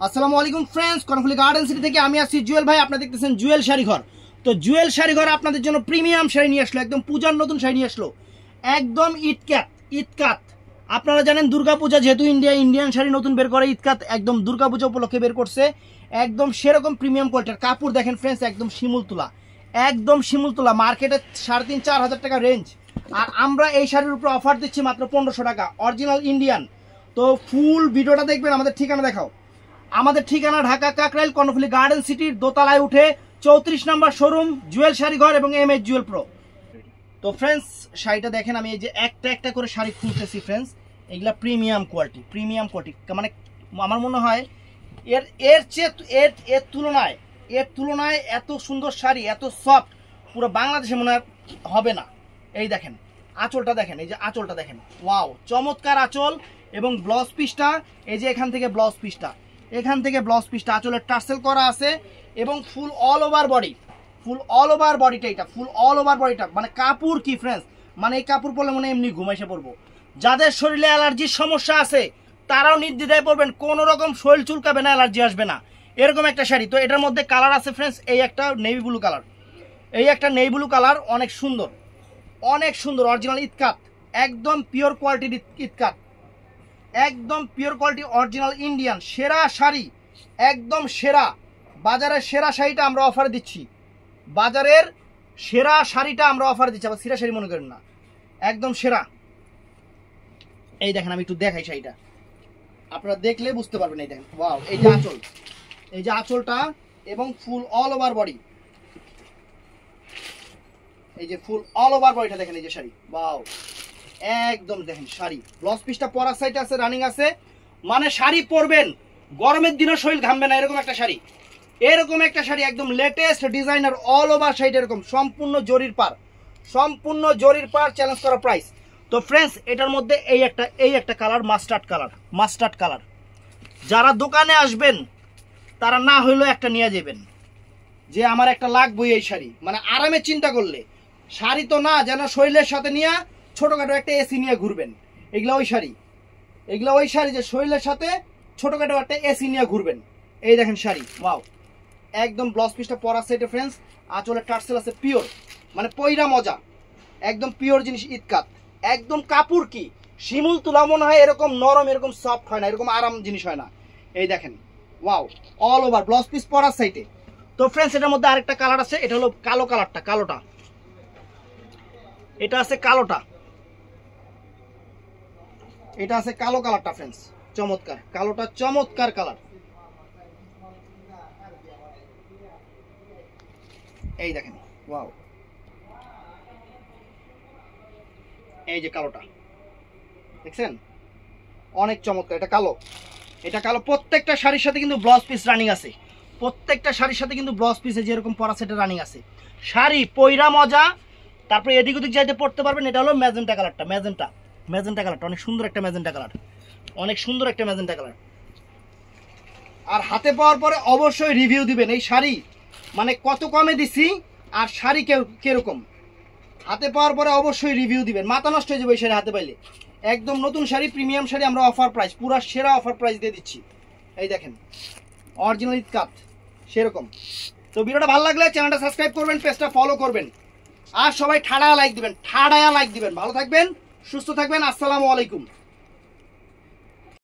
আসসালামু আলাইকুম friends, Karnaphuli garden city থেকে আমি আসছি জুয়েল ভাই। আপনারা দেখতেছেন জুয়েল শাড়িঘর। তো জুয়েল শাড়িঘর আপনাদের জন্য প্রিমিয়াম শাড়ি নিয়ে আসলো, একদম পূজার নতুন শাড়ি নিয়ে আসলো, একদম ঈদকাত। আপনারা জানেন দুর্গাপূজা যেহেতু ইন্ডিয়ান শাড়ি নতুন বের করে, ঈদকাত একদম দুর্গাপূজা উপলক্ষে বের করছে। একদম সেরকম প্রিমিয়াম কোয়ালিটির কাপড় দেখেন ফ্রেন্ডস, একদম শিমুল তোলা মার্কেটে 3,500-4 হাজার টাকা রেঞ্জ। আর আমরা এই শাড়ির উপর অফার দিচ্ছি মাত্র 1500 টাকা, অরিজিনাল ইন্ডিয়ান। তো ফুল ভিডিওটা দেখবেন। আমাদের ঠিকানা দেখাও। আমাদের ঠিকানা ঢাকা কাকরাইল কর্ণফুলি গার্ডেন সিটির দোতলায় উঠে 34 নম্বর শোরুম জুয়েল শাড়িঘর এবং এমএস জুয়েল প্রো। তো ফ্রেন্ডস শাড়িটা দেখেন, আমি এই যে একটা একটা করে শাড়ি খুলতেছি ফ্রেন্ডস। এগুলা প্রিমিয়াম কোয়ালিটি মানে আমার মনে হয় এর তুলনায় এত সুন্দর শাড়ি, এত সফট পুরো বাংলাদেশে মনে হবে না। এই দেখেন আঁচলটা দেখেন, এই যে আঁচলটা দেখেন, ওয়াও চমৎকার আঁচল। এবং ব্লাউজ পিসটা এই যে এখান থেকে ব্লাউজ পিসটা আঁচলের টার্সেল করা আছে এবং ফুল অল ওভার বডিটা মানে কাপড় কি ফ্রেন্ডস, মানে এই কাপড় পরলে মনে এমনি ঘুমাইসে পড়বো। যাদের শরীরে অ্যালার্জির সমস্যা আছে তারাও নির্দ্বিধায় পড়বেন, কোনো রকম শরীর চুলকাবে না, অ্যালার্জি আসবে না, এরকম একটা শাড়ি। তো এটার মধ্যে কালার আছে ফ্রেন্ডস, এই একটা নেভি ব্লু কালার, অনেক সুন্দর অরিজিনাল ঈদকাত, একদম পিওর কোয়ালিটির ঈদকাত, একদম পিওর কোয়ালিটি অরিজিনাল ইন্ডিয়ান সেরা শাড়ি, একদম সেরা। বাজারের সেরা শাড়িটা আমরা অফার দিচ্ছি, আবার সেরা শাড়ি মনে করেন না, একদম সেরা। এই দেখেন আমি একটু দেখাই শাড়িটা, আপনারা দেখলে বুঝতে পারবেন। এই দেখেন ওয়াও, এই যে আঁচলটা এবং ফুল অল ওভার বডি, এই যে ফুল অল ওভার বডিটা দেখেন, এই যে শাড়ি ওয়াও একদম দেখেন। শাড়ি ব্লাউজ পিসটা পরার সাইডে আছে, রানিং আছে, মানে শাড়ি পরবেন গরমের দিনও শরীর ঘামবে না, এরকম একটা শাড়ি একদম latest designer all over side, এরকম সম্পূর্ণ জরির পার চ্যালেঞ্জ করা প্রাইস। তো ফ্রেন্ডস এটার মধ্যে এই একটা কালার মাস্টার্ড কালার, যারা দোকানে আসবেন তারা না হইলেও একটা নিয়ে যাবেন, যে আমার একটা লাগবেই এই শাড়ি, মানে আরামে চিন্তা করলে শাড়ি তো না যেন শরীরের সাথে নিয়ে ছোটখাটো একটা এসি নিয়ে ঘুরবেন। এগুলা ওই শাড়ি যে শরীরের সাথে ছোটখাটো একটা এসি নিয়ে ঘুরবেন। এই দেখেন শাড়ি ওয়াও, একদম ব্লাউজ পিসটা পরা সেটে ফ্রেন্ডস, আঁচলের টার্সেল আছে পিওর, মানে পয়রা মজা, একদম পিওর জিনিস ঈদকাত। একদম কাপড় কি শিমুল তুলা মনে হয়, এরকম নরম, এরকম সফট হয় না, এরকম আরাম জিনিস হয় না। এই দেখেন wow all over blouse piece পরার সাইডে। তো ফ্রেন্ডস এটার মধ্যে আরেকটা কালার আছে, এটা হলো কালো কালারটা, এটা আছে কালোটা, এটা আছে কালো কালারটা ফ্রেন্ডস, চমৎকার কালোটা, চমৎকার কালার। এই দেখেন ওয়াও, এই যে কালোটা দেখছেন, অনেক চমৎকার। এটা কালো প্রত্যেকটা শাড়ির সাথে কিন্তু ব্লাউজ পিস রানিং আছে, ব্লাউজ পিসে যেরকম পরা সেটা রানিং আছে। শাড়ি পয়রা মজা, তারপরে এদিক ওদিক যাইতে পড়তে পারবেন। এটা হলো ম্যাজেন্টা কালারটা, অনেক সুন্দর একটা ম্যাজেন্টা কালার, আর হাতে পাওয়ার পরে অবশ্যই রিভিউ দিবেন এই শাড়ি, মানে কত কমে দিছি আর শাড়ি কিরকম। হাতে পাওয়ার পরে অবশ্যই রিভিউ দিবেন, মাথা নষ্ট হয়ে যাবে এই শাড়ি হাতে পাইলে। একদম নতুন শাড়ি, প্রিমিয়াম শাড়ি, আমরা অফার প্রাইস, পুরা সেরা অফার প্রাইস দিয়ে দিচ্ছি। এই দেখেন অরিজিনাল ঈদকাত সেরকম। তো ভিডিওটা ভালো লাগলে চ্যানেলটা সাবস্ক্রাইব করবেন, পেজটা ফলো করবেন, আর সবাই ঠাড়ায়া লাইক দিবেন। ভালো থাকবেন, সুস্থ থাকবেন, আসসালামু আলাইকুম।